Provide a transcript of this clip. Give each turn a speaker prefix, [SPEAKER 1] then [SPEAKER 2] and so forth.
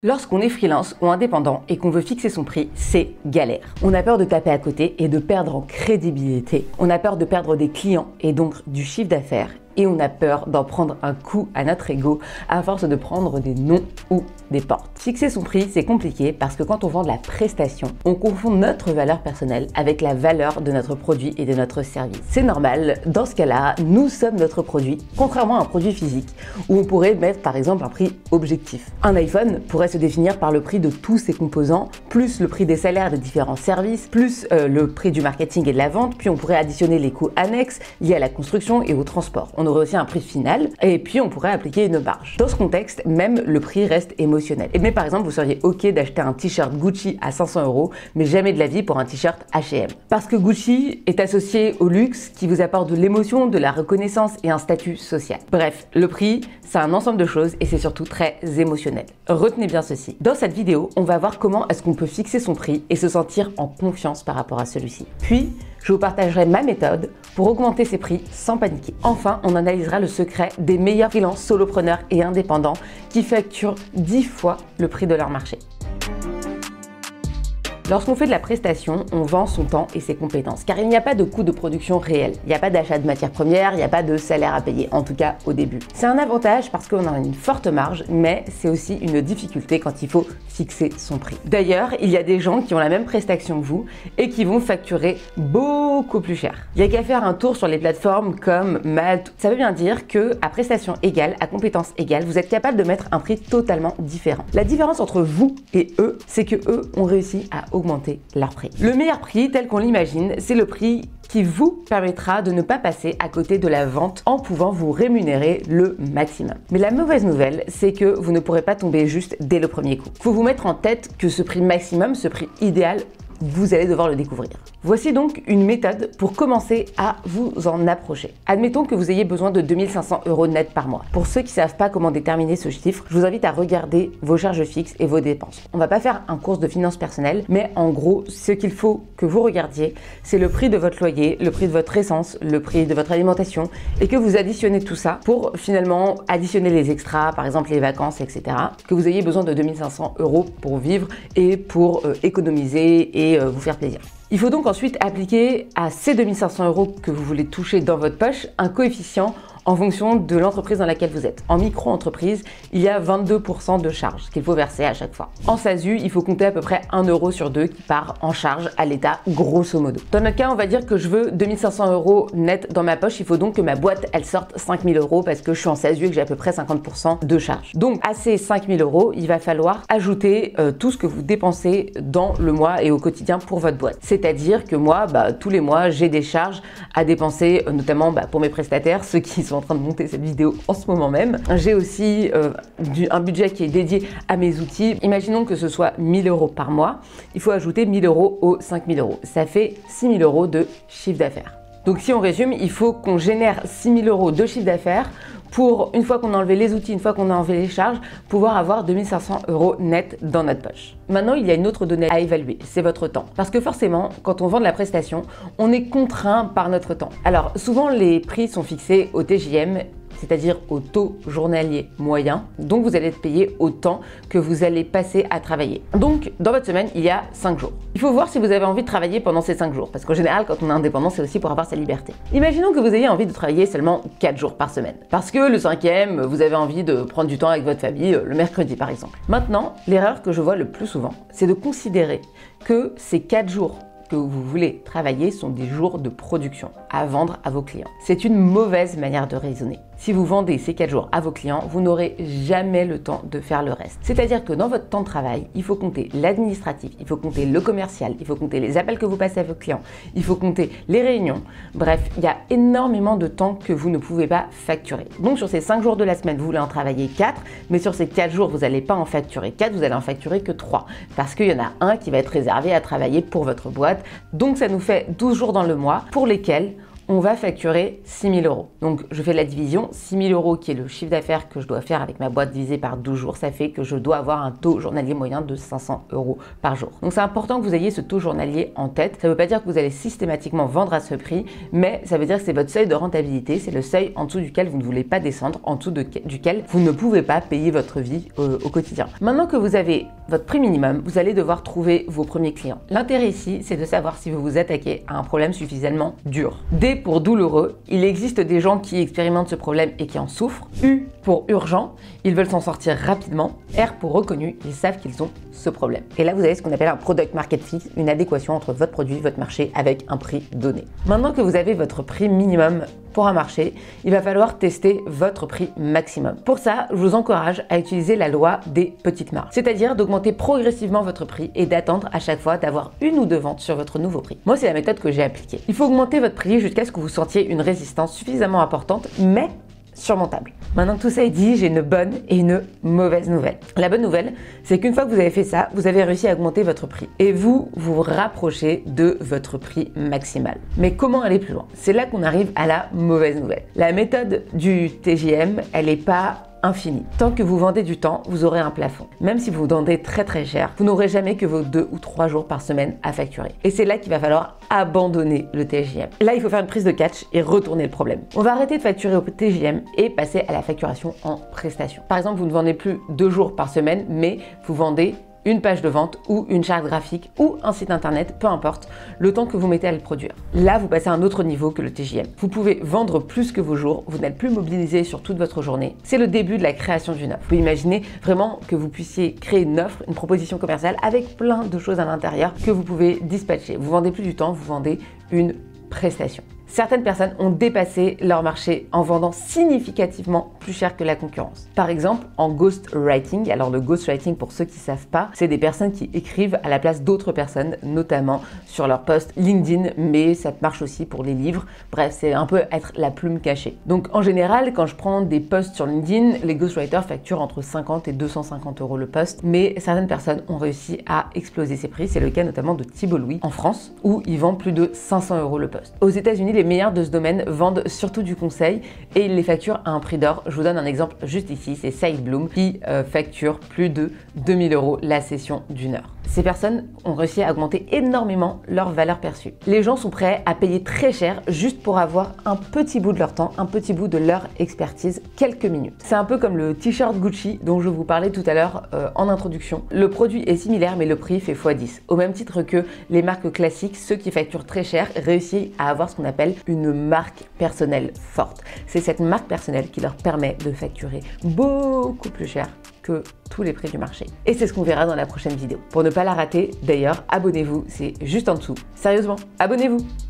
[SPEAKER 1] Lorsqu'on est freelance ou indépendant et qu'on veut fixer son prix, c'est galère. On a peur de taper à côté et de perdre en crédibilité. On a peur de perdre des clients et donc du chiffre d'affaires. Et on a peur d'en prendre un coup à notre ego à force de prendre des noms ou des portes. Fixer son prix, c'est compliqué parce que quand on vend de la prestation, on confond notre valeur personnelle avec la valeur de notre produit et de notre service. C'est normal, dans ce cas-là, nous sommes notre produit, contrairement à un produit physique où on pourrait mettre par exemple un prix objectif. Un iPhone pourrait se définir par le prix de tous ses composants, plus le prix des salaires des différents services, plus le prix du marketing et de la vente, puis on pourrait additionner les coûts annexes liés à la construction et au transport. On aurait aussi un prix final et puis on pourrait appliquer une marge. Dans ce contexte, même le prix reste émotionnel. Mais par exemple, vous seriez OK d'acheter un t-shirt Gucci à 500 €, mais jamais de la vie pour un t-shirt H&M. Parce que Gucci est associé au luxe qui vous apporte de l'émotion, de la reconnaissance et un statut social. Bref, le prix, c'est un ensemble de choses et c'est surtout très émotionnel. Retenez bien ceci. Dans cette vidéo, on va voir comment est-ce qu'on peut fixer son prix et se sentir en confiance par rapport à celui-ci. Puis, je vous partagerai ma méthode pour augmenter ses prix sans paniquer. Enfin, on analysera le secret des meilleurs freelances, solopreneurs et indépendants qui facturent 10 fois le prix de leur marché. Lorsqu'on fait de la prestation, on vend son temps et ses compétences, car il n'y a pas de coût de production réel. Il n'y a pas d'achat de matières premières, il n'y a pas de salaire à payer, en tout cas au début. C'est un avantage parce qu'on a une forte marge, mais c'est aussi une difficulté quand il faut fixer son prix. D'ailleurs, il y a des gens qui ont la même prestation que vous et qui vont facturer beaucoup plus cher. Il n'y a qu'à faire un tour sur les plateformes comme Malte. Ça veut bien dire que à prestation égale, à compétence égale, vous êtes capable de mettre un prix totalement différent. La différence entre vous et eux, c'est que eux ont réussi à augmenter leur prix. Le meilleur prix, tel qu'on l'imagine, c'est le prix qui vous permettra de ne pas passer à côté de la vente en pouvant vous rémunérer le maximum. Mais la mauvaise nouvelle, c'est que vous ne pourrez pas tomber juste dès le premier coup. Il faut vous mettre en tête que ce prix maximum, ce prix idéal, vous allez devoir le découvrir. Voici donc une méthode pour commencer à vous en approcher. Admettons que vous ayez besoin de 2500 € net par mois. Pour ceux qui ne savent pas comment déterminer ce chiffre, je vous invite à regarder vos charges fixes et vos dépenses. On ne va pas faire un cours de finances personnelles, mais en gros, ce qu'il faut que vous regardiez, c'est le prix de votre loyer, le prix de votre essence, le prix de votre alimentation, et que vous additionnez tout ça pour finalement additionner les extras, par exemple les vacances, etc. Que vous ayez besoin de 2500 € pour vivre et pour économiser et vous faire plaisir. Il faut donc ensuite appliquer à ces 2500 € que vous voulez toucher dans votre poche un coefficient en fonction de l'entreprise dans laquelle vous êtes. En micro-entreprise, il y a 22% de charge qu'il faut verser à chaque fois. En SASU, il faut compter à peu près 1 € sur 2 qui part en charge à l'État, grosso modo. Dans notre cas, on va dire que je veux 2500 € net dans ma poche. Il faut donc que ma boîte, elle sorte 5000 € parce que je suis en SASU et que j'ai à peu près 50% de charge. Donc, à ces 5000 €, il va falloir ajouter tout ce que vous dépensez dans le mois et au quotidien pour votre boîte. C'est-à-dire que moi, tous les mois, j'ai des charges à dépenser, notamment pour mes prestataires, ceux qui sont en train de monter cette vidéo en ce moment même. J'ai aussi un budget qui est dédié à mes outils. Imaginons que ce soit 1000 € par mois. Il faut ajouter 1000 € aux 5000 €. Ça fait 6000 € de chiffre d'affaires. Donc si on résume, il faut qu'on génère 6000 € de chiffre d'affaires pour, une fois qu'on a enlevé les outils, une fois qu'on a enlevé les charges, pouvoir avoir 2500 € net dans notre poche. Maintenant, il y a une autre donnée à évaluer, c'est votre temps. Parce que forcément, quand on vend de la prestation, on est contraint par notre temps. Alors, souvent, les prix sont fixés au TJM, c'est-à-dire au taux journalier moyen. Donc, vous allez être payé au temps que vous allez passer à travailler. Donc, dans votre semaine, il y a 5 jours. Il faut voir si vous avez envie de travailler pendant ces 5 jours. Parce qu'en général, quand on est indépendant, c'est aussi pour avoir sa liberté. Imaginons que vous ayez envie de travailler seulement 4 jours par semaine. Parce que le 5e, vous avez envie de prendre du temps avec votre famille, le mercredi par exemple. Maintenant, l'erreur que je vois le plus souvent, c'est de considérer que ces 4 jours que vous voulez travailler sont des jours de production à vendre à vos clients. C'est une mauvaise manière de raisonner. Si vous vendez ces 4 jours à vos clients, vous n'aurez jamais le temps de faire le reste. C'est-à-dire que dans votre temps de travail, il faut compter l'administratif, il faut compter le commercial, il faut compter les appels que vous passez à vos clients, il faut compter les réunions. Bref, il y a énormément de temps que vous ne pouvez pas facturer. Donc sur ces 5 jours de la semaine, vous voulez en travailler 4, mais sur ces 4 jours, vous n'allez pas en facturer 4, vous allez en facturer que 3. Parce qu'il y en a un qui va être réservé à travailler pour votre boîte. Donc ça nous fait 12 jours dans le mois pour lesquels on va facturer 6 000 €. Donc je fais la division, 6 000 € qui est le chiffre d'affaires que je dois faire avec ma boîte divisé par 12 jours, ça fait que je dois avoir un taux journalier moyen de 500 € par jour. Donc c'est important que vous ayez ce taux journalier en tête. Ça ne veut pas dire que vous allez systématiquement vendre à ce prix, mais ça veut dire que c'est votre seuil de rentabilité, c'est le seuil en dessous duquel vous ne voulez pas descendre, en dessous duquel vous ne pouvez pas payer votre vie au quotidien. Maintenant que vous avez votre prix minimum, vous allez devoir trouver vos premiers clients. L'intérêt ici, c'est de savoir si vous vous attaquez à un problème suffisamment dur. D pour douloureux, il existe des gens qui expérimentent ce problème et qui en souffrent. U pour urgent, ils veulent s'en sortir rapidement. R pour reconnu, ils savent qu'ils ont ce problème. Et là, vous avez ce qu'on appelle un product market fit, une adéquation entre votre produit, votre marché avec un prix donné. Maintenant que vous avez votre prix minimum pour un marché, il va falloir tester votre prix maximum. Pour ça, je vous encourage à utiliser la loi des petites marges, c'est-à-dire d'augmenter progressivement votre prix et d'attendre à chaque fois d'avoir une ou deux ventes sur votre nouveau prix. Moi, c'est la méthode que j'ai appliquée. Il faut augmenter votre prix jusqu'à ce que vous sentiez une résistance suffisamment importante, mais surmontable. Maintenant que tout ça est dit, j'ai une bonne et une mauvaise nouvelle. La bonne nouvelle, c'est qu'une fois que vous avez fait ça, vous avez réussi à augmenter votre prix et vous vous rapprochez de votre prix maximal. Mais comment aller plus loin? C'est là qu'on arrive à la mauvaise nouvelle. La méthode du TJM, elle n'est pas infini. Tant que vous vendez du temps, vous aurez un plafond. Même si vous vendez très cher, vous n'aurez jamais que vos 2 ou 3 jours par semaine à facturer. Et c'est là qu'il va falloir abandonner le TJM. Là, il faut faire une prise de catch et retourner le problème. On va arrêter de facturer au TJM et passer à la facturation en prestation. Par exemple, vous ne vendez plus 2 jours par semaine, mais vous vendez une page de vente ou une charte graphique ou un site internet, peu importe, le temps que vous mettez à le produire. Là, vous passez à un autre niveau que le TJM. Vous pouvez vendre plus que vos jours, vous n'êtes plus mobilisé sur toute votre journée. C'est le début de la création d'une offre. Vous pouvez imaginer vraiment que vous puissiez créer une offre, une proposition commerciale avec plein de choses à l'intérieur que vous pouvez dispatcher. Vous vendez plus du temps, vous vendez une prestation. Certaines personnes ont dépassé leur marché en vendant significativement plus cher que la concurrence. Par exemple, en ghostwriting. Alors le ghostwriting, pour ceux qui ne savent pas, c'est des personnes qui écrivent à la place d'autres personnes, notamment sur leur post LinkedIn, mais ça marche aussi pour les livres. Bref, c'est un peu être la plume cachée. Donc en général, quand je prends des posts sur LinkedIn, les ghostwriters facturent entre 50 et 250 € le post, mais certaines personnes ont réussi à exploser ces prix. C'est le cas notamment de Thibault Louis en France, où ils vendent plus de 500 € le post. Aux États-Unis, les meilleurs de ce domaine vendent surtout du conseil et ils les facturent à un prix d'or. Je vous donne un exemple juste ici, c'est Side Bloom qui facture plus de 2 000 € la session d'1 heure. Ces personnes ont réussi à augmenter énormément leur valeur perçue. Les gens sont prêts à payer très cher juste pour avoir un petit bout de leur temps, un petit bout de leur expertise, quelques minutes. C'est un peu comme le t-shirt Gucci dont je vous parlais tout à l'heure en introduction. Le produit est similaire mais le prix fait x10. Au même titre que les marques classiques, ceux qui facturent très cher réussissent à avoir ce qu'on appelle une marque personnelle forte. C'est cette marque personnelle qui leur permet de facturer beaucoup plus cher que tous les prix du marché. Et c'est ce qu'on verra dans la prochaine vidéo. Pour ne pas la rater, d'ailleurs, abonnez-vous, c'est juste en dessous. Sérieusement, abonnez-vous!